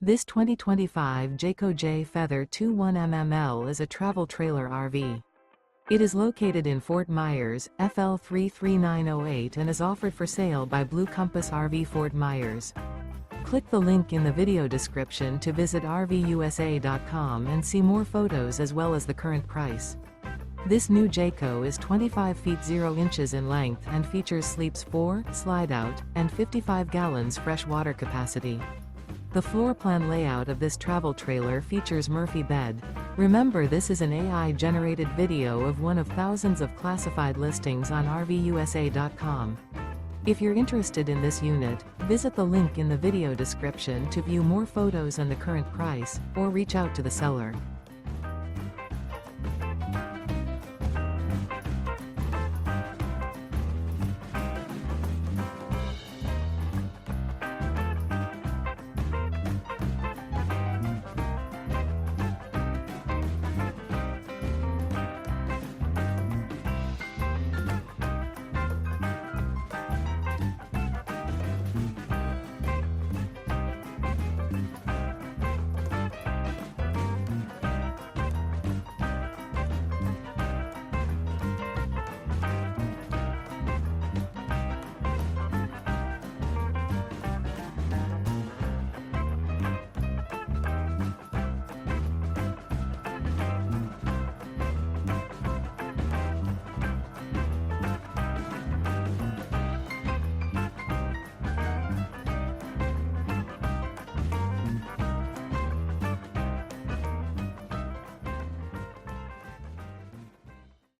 This 2025 Jayco Jay Feather 21mml is a travel trailer RV. It is located in Fort Myers, FL 33908 and is offered for sale by Blue Compass RV Fort Myers. Click the link in the video description to visit RVUSA.com and see more photos as well as the current price. This new Jayco is 25 feet 0 inches in length and features sleeps 4, slide-out, and 55 gallons fresh water capacity. The floor plan layout of this travel trailer features Murphy bed. Remember, this is an AI-generated video of one of thousands of classified listings on RVUSA.com. If you're interested in this unit, visit the link in the video description to view more photos and the current price, or reach out to the seller.